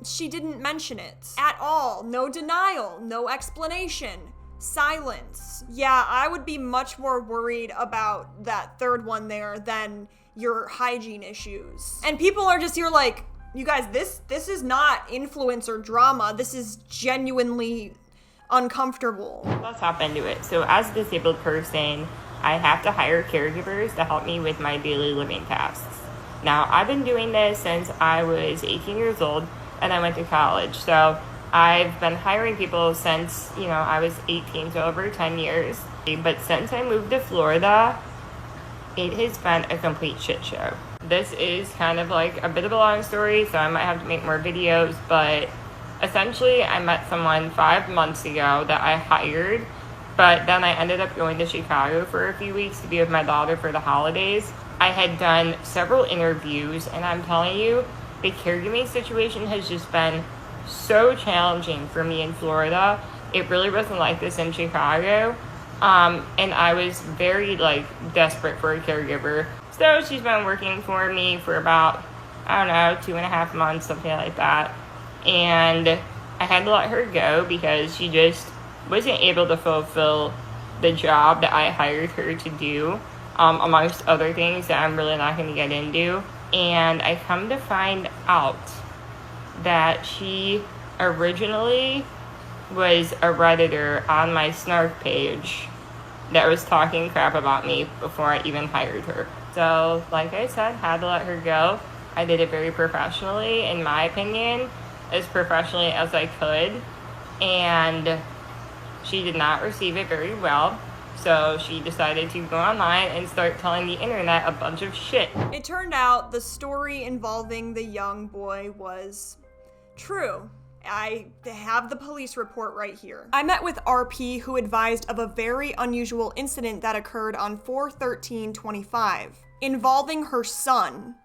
She didn't mention it at all. No denial, no explanation. Silence. Yeah, I would be much more worried about that third one there than your hygiene issues. And people are just here like, you guys, this is not influencer drama. This is genuinely uncomfortable. Let's hop into it. So as a disabled person, I have to hire caregivers to help me with my daily living tasks. Now, I've been doing this since I was 18 years old and I went to college. So I've been hiring people since, I was 18, so over 10 years. But since I moved to Florida, it has been a complete shit show. This is kind of like a bit of a long story, so I might have to make more videos, but essentially I met someone 5 months ago that I hired, but then I ended up going to Chicago for a few weeks to be with my daughter for the holidays. I had done several interviews, and I'm telling you, the caregiving situation has just been so challenging for me in Florida. It really wasn't like this in Chicago. And I was very desperate for a caregiver. So she's been working for me for about, 2.5 months, something like that. And I had to let her go because she just wasn't able to fulfill the job that I hired her to do, amongst other things that I'm really not going to get into. And I come to find out that she originally was a Redditor on my Snark page that was talking crap about me before I even hired her. So, like I said, had to let her go. I did it very professionally, in my opinion, as professionally as I could. And she did not receive it very well. So she decided to go online and start telling the internet a bunch of shit. It turned out the story involving the young boy was true. I have the police report right here. I met with RP, who advised of a very unusual incident that occurred on 4/13/25 involving her son.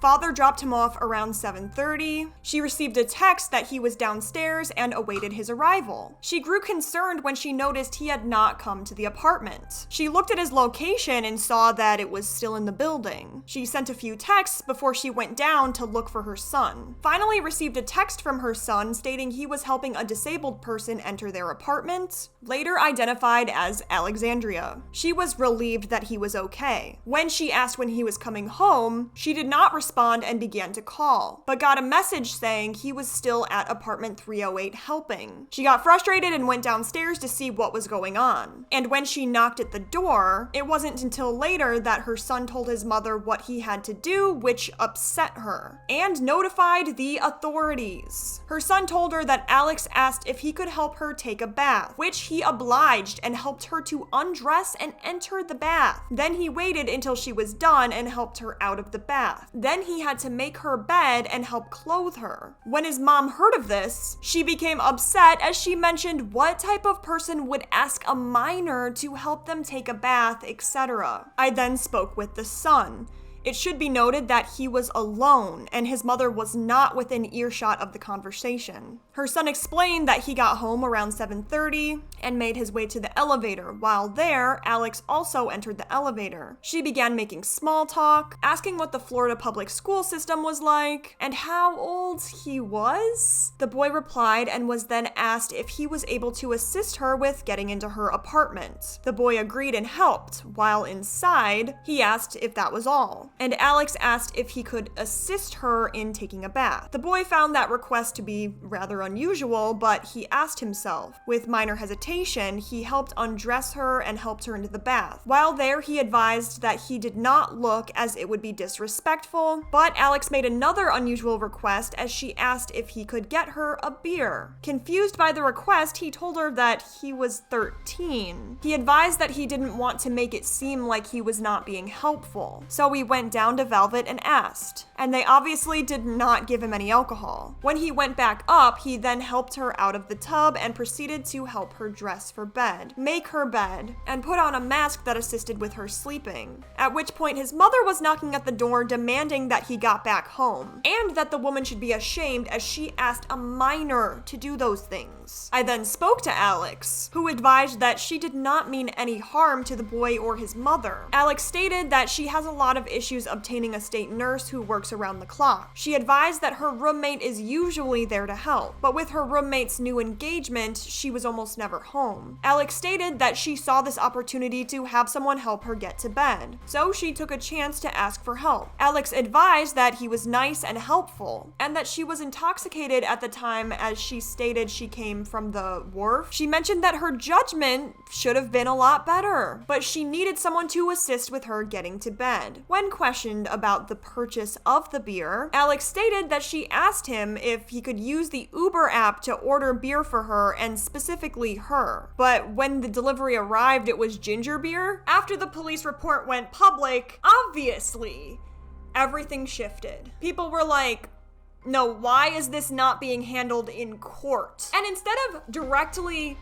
Father dropped him off around 7:30. She received a text that he was downstairs and awaited his arrival. She grew concerned when she noticed he had not come to the apartment. She looked at his location and saw that it was still in the building. She sent a few texts before she went down to look for her son. Finally received a text from her son stating he was helping a disabled person enter their apartment, later identified as Alexandria. She was relieved that he was okay. When she asked when he was coming home, she did not respond and began to call, but got a message saying he was still at apartment 308 helping. She got frustrated and went downstairs to see what was going on. And when she knocked at the door, it wasn't until later that her son told his mother what he had to do, which upset her, and notified the authorities. Her son told her that Alex asked if he could help her take a bath, which he obliged and helped her to undress and enter the bath. Then he waited until she was done and helped her out of the bath. Then he had to make her bed and help clothe her. When his mom heard of this, she became upset as she mentioned what type of person would ask a minor to help them take a bath, etc. I then spoke with the son. It should be noted that he was alone and his mother was not within earshot of the conversation. Her son explained that he got home around 7:30 and made his way to the elevator. While there, Alex also entered the elevator. She began making small talk, asking what the Florida public school system was like and how old he was. The boy replied and was then asked if he was able to assist her with getting into her apartment. The boy agreed and helped. While inside, he asked if that was all, and Alex asked if he could assist her in taking a bath. The boy found that request to be rather unusual, but he asked himself. With minor hesitation, he helped undress her and helped her into the bath. While there, he advised that he did not look as it would be disrespectful, but Alex made another unusual request as she asked if he could get her a beer. Confused by the request, he told her that he was 13. He advised that he didn't want to make it seem like he was not being helpful, so he went down to Velvet and asked, and they obviously did not give him any alcohol. When he went back up, he then helped her out of the tub and proceeded to help her dress for bed, make her bed, and put on a mask that assisted with her sleeping. At which point his mother was knocking at the door demanding that he got back home, and that the woman should be ashamed as she asked a minor to do those things. I then spoke to Alex, who advised that she did not mean any harm to the boy or his mother. Alex stated that she has a lot of issues issues obtaining a state nurse who works around the clock. She advised that her roommate is usually there to help, but with her roommate's new engagement, she was almost never home. Alex stated that she saw this opportunity to have someone help her get to bed, so she took a chance to ask for help. Alex advised that he was nice and helpful, and that she was intoxicated at the time as she stated she came from the wharf. She mentioned that her judgment should have been a lot better, but she needed someone to assist with her getting to bed. When questioned about the purchase of the beer, Alex stated that she asked him if he could use the Uber app to order beer for her, and specifically her. But when the delivery arrived, it was ginger beer. After the police report went public, obviously, everything shifted. People were like, no, why is this not being handled in court? And instead of directly,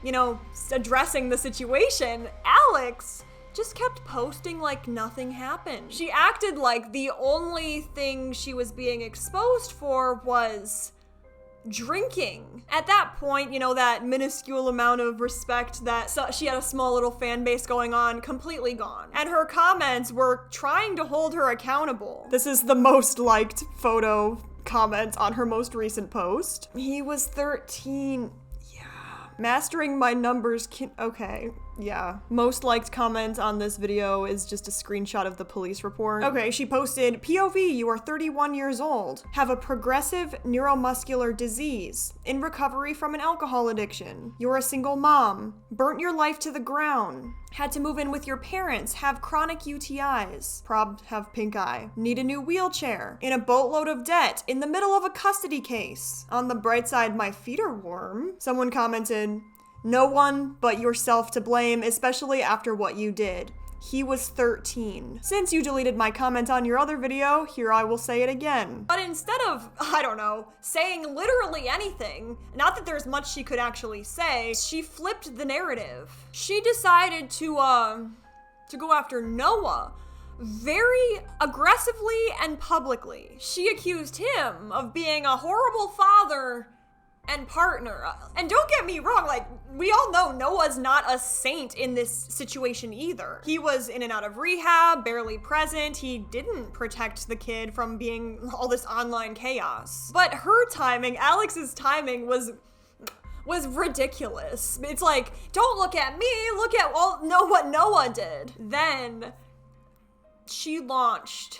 addressing the situation, Alex just kept posting like nothing happened. She acted like the only thing she was being exposed for was drinking. At that point, that minuscule amount of respect that she had a small little fan base going on, completely gone. And her comments were trying to hold her accountable. This is the most liked photo comment on her most recent post. He was 13. Mastering my numbers okay, yeah. Most liked comment on this video is just a screenshot of the police report. Okay, she posted, POV, you are 31 years old, have a progressive neuromuscular disease, in recovery from an alcohol addiction. You're a single mom, burnt your life to the ground, had to move in with your parents, have chronic UTIs, prob have pink eye, need a new wheelchair, in a boatload of debt, in the middle of a custody case. On the bright side, my feet are warm. Someone commented, no one but yourself to blame, especially after what you did. He was 13. Since you deleted my comment on your other video, here I will say it again. But instead of, saying literally anything, not that there's much she could actually say, she flipped the narrative. She decided to go after Noah very aggressively and publicly. She accused him of being a horrible father and partner. And don't get me wrong, we all know Noah's not a saint in this situation either. He was in and out of rehab, barely present. He didn't protect the kid from being all this online chaos. But her timing, Alex's timing was ridiculous. It's like, don't look at me, look at what Noah did. Then she launched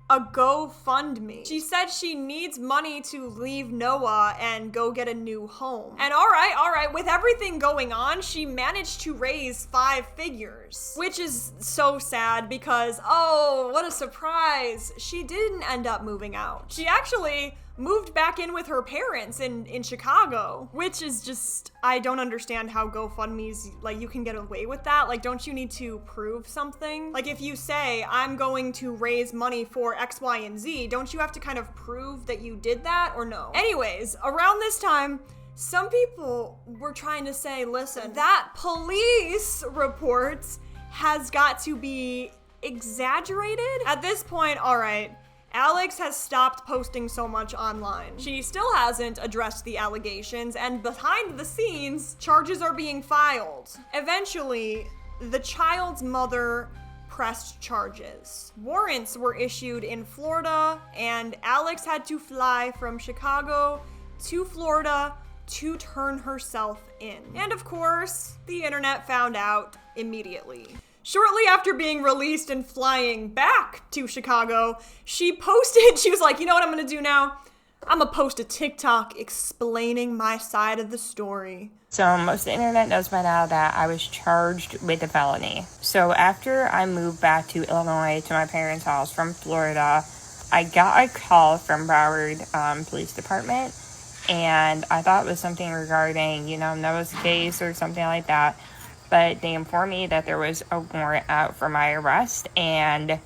a GoFundMe. She said she needs money to leave Noah and go get a new home. And all right, with everything going on, she managed to raise 5 figures, which is so sad because, oh, what a surprise. She didn't end up moving out. She actually moved back in with her parents in Chicago, which is just, I don't understand how GoFundMe's, you can get away with that. Don't you need to prove something? If you say, I'm going to raise money for X, Y, and Z, don't you have to kind of prove that you did that, or no? Anyways, around this time, some people were trying to say, listen, that police report has got to be exaggerated. At this point, all right, Alex has stopped posting so much online. She still hasn't addressed the allegations, and behind the scenes, charges are being filed. Eventually, the child's mother pressed charges. Warrants were issued in Florida, and Alex had to fly from Chicago to Florida to turn herself in. And of course, the internet found out immediately. Shortly after being released and flying back to Chicago, she was like, you know what I'm gonna do now? I'm gonna post a TikTok explaining my side of the story. So most of the internet knows by now that I was charged with a felony. So after I moved back to Illinois to my parents' house from Florida, I got a call from Broward Police Department, and I thought it was something regarding, Noah's case or something like that. But they informed me that there was a warrant out for my arrest, and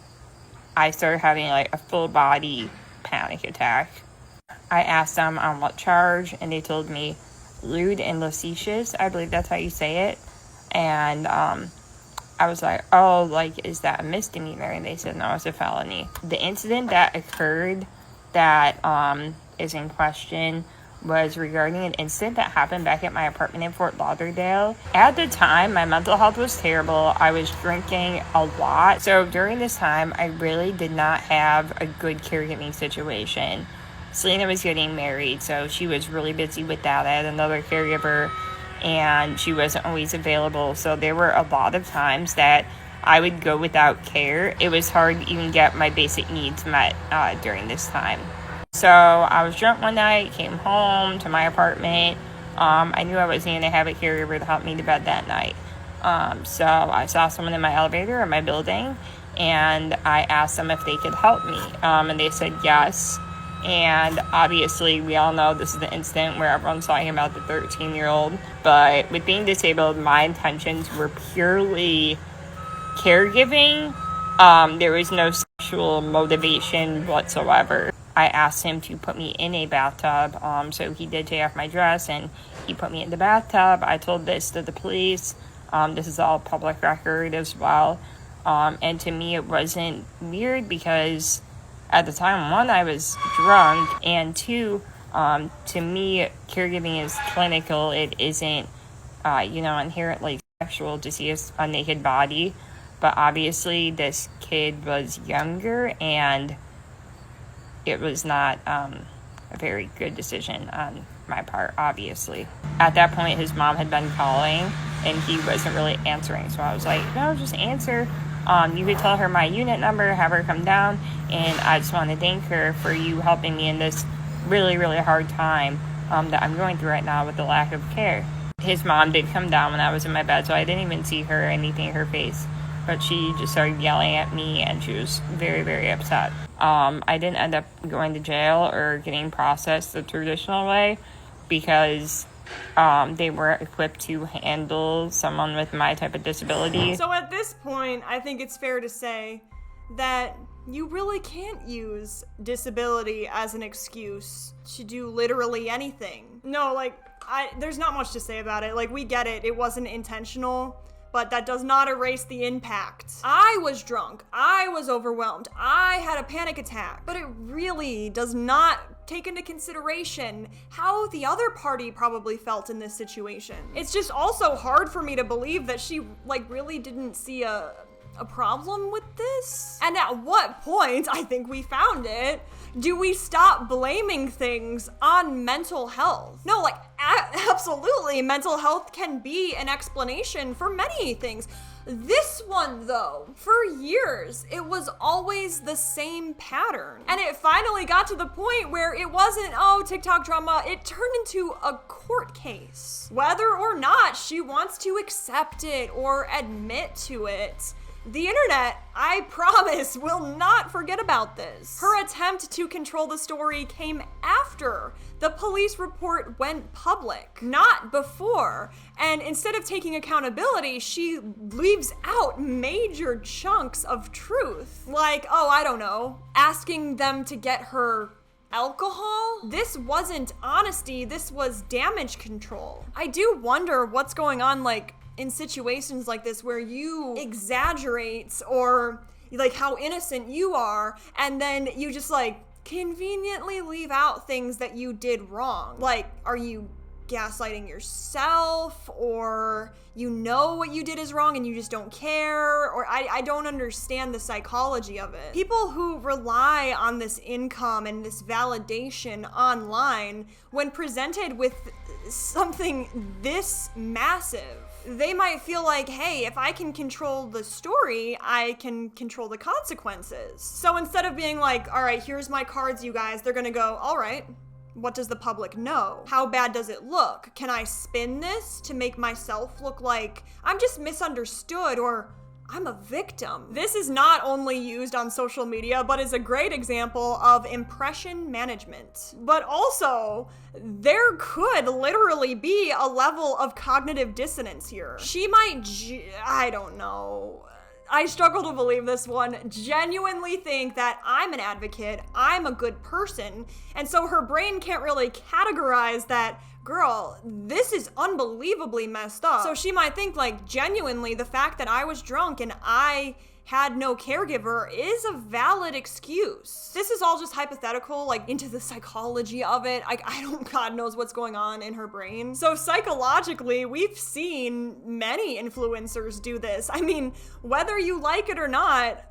I started having a full body panic attack. I asked them on what charge, and they told me lewd and lascivious. I believe that's how you say it. And I was like, oh, is that a misdemeanor? And they said, no, it's a felony. The incident that occurred that is in question was regarding an incident that happened back at my apartment in Fort Lauderdale. At the time, my mental health was terrible. I was drinking a lot. So during this time, I really did not have a good caregiving situation. Selena was getting married, so she was really busy with that. I had another caregiver, and she wasn't always available. So there were a lot of times that I would go without care. It was hard to even get my basic needs met during this time. So I was drunk one night, came home to my apartment. I knew I wasn't going to have a caregiver to help me to bed that night. So I saw someone in my elevator in my building, and I asked them if they could help me. And they said yes. And obviously, we all know this is the incident where everyone's talking about the 13-year-old. But with being disabled, my intentions were purely caregiving. There was no sexual motivation whatsoever. I asked him to put me in a bathtub. So he did take off my dress and he put me in the bathtub. I told this to the police. This is all public record as well. And to me, it wasn't weird because at the time, one, I was drunk, and two, to me, caregiving is clinical. It isn't, inherently sexual to see a naked body. But obviously, this kid was younger, and it was not a very good decision on my part, obviously. At that point, his mom had been calling, and he wasn't really answering. So I was like, no, just answer. You could tell her my unit number, have her come down, and I just want to thank her for you helping me in this really, really hard time that I'm going through right now with the lack of care. His mom did come down when I was in my bed, so I didn't even see her or anything in her face, but she just started yelling at me, and she was very, very upset. I didn't end up going to jail or getting processed the traditional way because they weren't equipped to handle someone with my type of disability. So at this point, I think it's fair to say that you really can't use disability as an excuse to do literally anything. No, there's not much to say about it. We get it. It wasn't intentional, but that does not erase the impact. I was drunk. I was overwhelmed. I had a panic attack. But it really does not take into consideration how the other party probably felt in this situation. It's just also hard for me to believe that she really didn't see a problem with this. And at what point, I think we found it, do we stop blaming things on mental health? No, absolutely, mental health can be an explanation for many things. This one, though, for years, it was always the same pattern. And it finally got to the point where it wasn't, TikTok drama, it turned into a court case. Whether or not she wants to accept it or admit to it, the internet, I promise, will not forget about this. Her attempt to control the story came after the police report went public, not before. And instead of taking accountability, she leaves out major chunks of truth. I don't know, asking them to get her alcohol? This wasn't honesty, this was damage control. I do wonder what's going on, in situations like this where you exaggerate or how innocent you are, and then you just conveniently leave out things that you did wrong. Are you gaslighting yourself, or you know what you did is wrong and you just don't care? Or I don't understand the psychology of it. People who rely on this income and this validation online, when presented with something this massive, they might feel hey, if I can control the story, I can control the consequences. So instead of being all right, here's my cards, you guys, they're gonna go, all right, what does the public know? How bad does it look? Can I spin this to make myself look like I'm just misunderstood or I'm a victim? This is not only used on social media, but is a great example of impression management. But also, there could literally be a level of cognitive dissonance here. She might, I don't know. I struggle to believe this one, genuinely think that I'm an advocate, I'm a good person, and so her brain can't really categorize that, girl, this is unbelievably messed up. So she might think genuinely the fact that I was drunk and I had no caregiver is a valid excuse. This is all just hypothetical, like into the psychology of it. I don't, God knows what's going on in her brain. So psychologically, we've seen many influencers do this. I mean, whether you like it or not,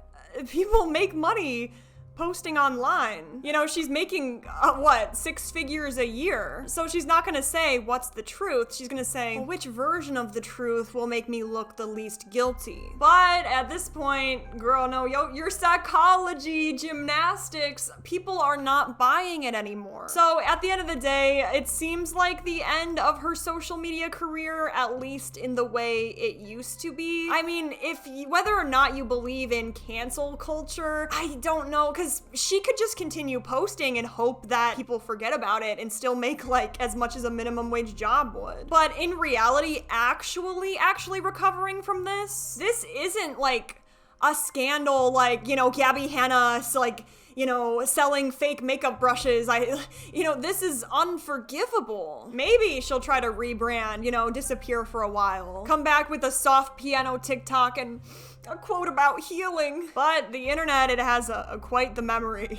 people make money posting online. You know, she's making, what, 6 figures a year. So she's not gonna say, what's the truth? She's gonna say, well, which version of the truth will make me look the least guilty? But at this point, girl, no, your psychology, gymnastics, people are not buying it anymore. So at the end of the day, it seems like the end of her social media career, at least in the way it used to be. I mean, whether or not you believe in cancel culture, I don't know, because she could just continue posting and hope that people forget about it and still make like as much as a minimum wage job would. But in reality, actually recovering from this isn't like a scandal like, you know, Gabby Hanna, like, you know, selling fake makeup brushes. This is unforgivable. Maybe she'll try to rebrand, you know, disappear for a while, come back with a soft piano TikTok and a quote about healing. But the internet, it has quite the memory.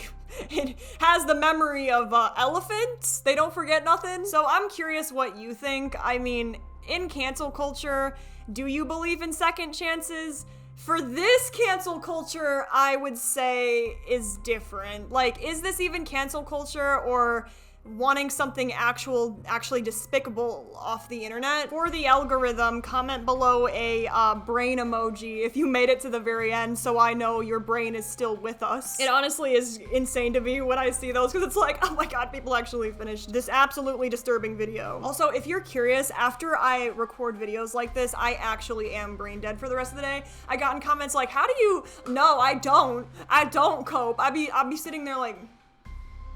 It has the memory of elephants. They don't forget nothing. So I'm curious what you think. I mean, in cancel culture, do you believe in second chances? For this cancel culture, I would say is different. Like, is this even cancel culture or wanting something actually despicable off the internet? For the algorithm, comment below a brain emoji if you made it to the very end so I know your brain is still with us. It honestly is insane to me when I see those because it's like, oh my god, people actually finished this absolutely disturbing video. Also, if you're curious, after I record videos like this, I actually am brain dead for the rest of the day. I got in comments like, how do you? No, I don't cope. I'd be sitting there like,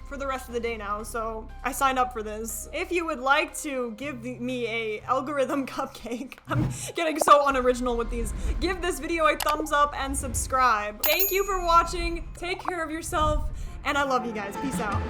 for the rest of the day now, so I signed up for this. If you would like to give me a algorithm cupcake, I'm getting so unoriginal with these, give this video a thumbs up and subscribe. Thank you for watching, take care of yourself, and I love you guys. Peace out.